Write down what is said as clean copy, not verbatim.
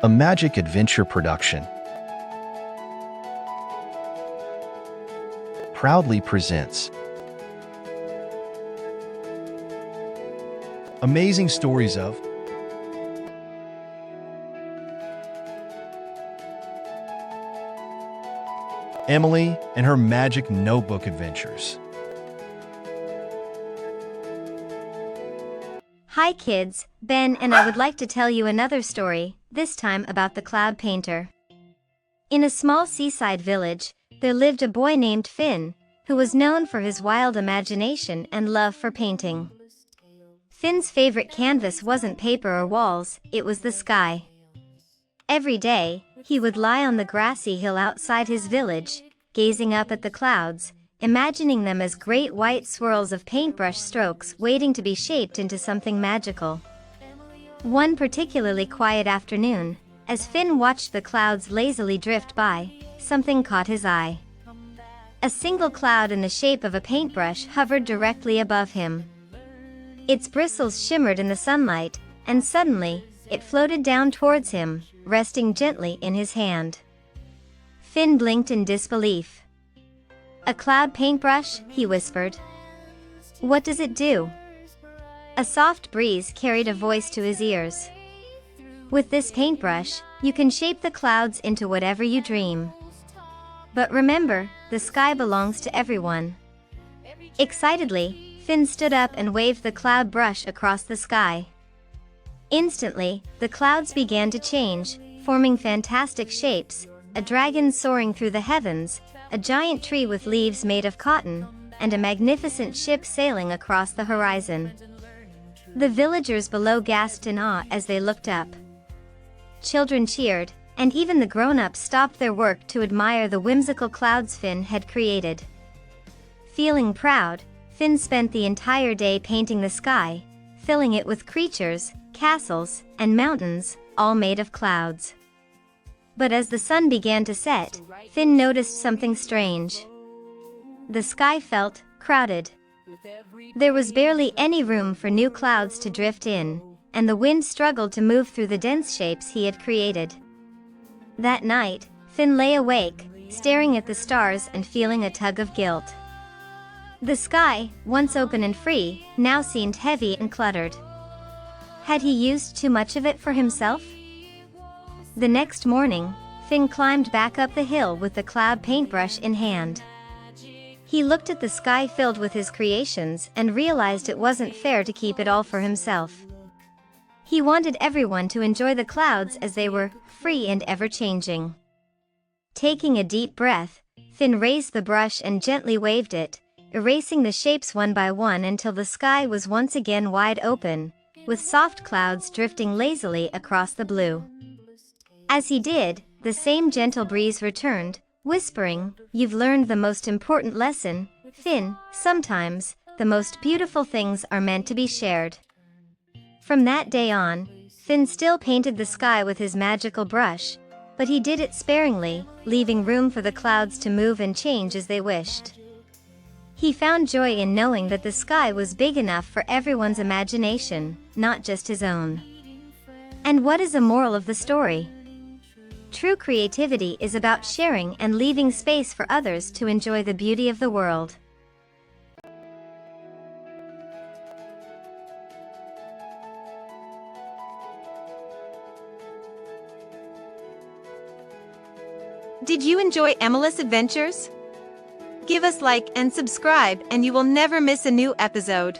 A magic adventure production proudly presents amazing stories of Emily and her magic notebook adventures. Hi kids, Ben and I would like to tell you another story, this time about the cloud painter. In a small seaside village, there lived a boy named Finn, who was known for his wild imagination and love for painting. Finn's favorite canvas wasn't paper or walls, it was the sky. Every day, he would lie on the grassy hill outside his village, gazing up at the clouds, imagining them as great white swirls of paintbrush strokes waiting to be shaped into something magical. One particularly quiet afternoon, as Finn watched the clouds lazily drift by, something caught his eye. A single cloud in the shape of a paintbrush hovered directly above him. Its bristles shimmered in the sunlight, and suddenly, it floated down towards him, resting gently in his hand. Finn blinked in disbelief. "A cloud paintbrush?" he whispered. "What does it do?" A soft breeze carried a voice to his ears. "With this paintbrush, you can shape the clouds into whatever you dream. But remember, the sky belongs to everyone." Excitedly, Finn stood up and waved the cloud brush across the sky. Instantly, the clouds began to change, forming fantastic shapes, a dragon soaring through the heavens, a giant tree with leaves made of cotton, and a magnificent ship sailing across the horizon. The villagers below gasped in awe as they looked up. Children cheered, and even the grown-ups stopped their work to admire the whimsical clouds Finn had created. Feeling proud, Finn spent the entire day painting the sky, filling it with creatures, castles, and mountains, all made of clouds. But as the sun began to set, Finn noticed something strange. The sky felt crowded. There was barely any room for new clouds to drift in, and the wind struggled to move through the dense shapes he had created. That night, Finn lay awake, staring at the stars and feeling a tug of guilt. The sky, once open and free, now seemed heavy and cluttered. Had he used too much of it for himself? The next morning, Finn climbed back up the hill with the cloud paintbrush in hand. He looked at the sky filled with his creations and realized it wasn't fair to keep it all for himself. He wanted everyone to enjoy the clouds as they were, free and ever-changing. Taking a deep breath, Finn raised the brush and gently waved it, erasing the shapes one by one until the sky was once again wide open, with soft clouds drifting lazily across the blue. As he did, the same gentle breeze returned, whispering, "You've learned the most important lesson, Finn. Sometimes, the most beautiful things are meant to be shared." From that day on, Finn still painted the sky with his magical brush, but he did it sparingly, leaving room for the clouds to move and change as they wished. He found joy in knowing that the sky was big enough for everyone's imagination, not just his own. And what is the moral of the story? True creativity is about sharing and leaving space for others to enjoy the beauty of the world. Did you enjoy Emily's adventures? Give us like and subscribe and you will never miss a new episode.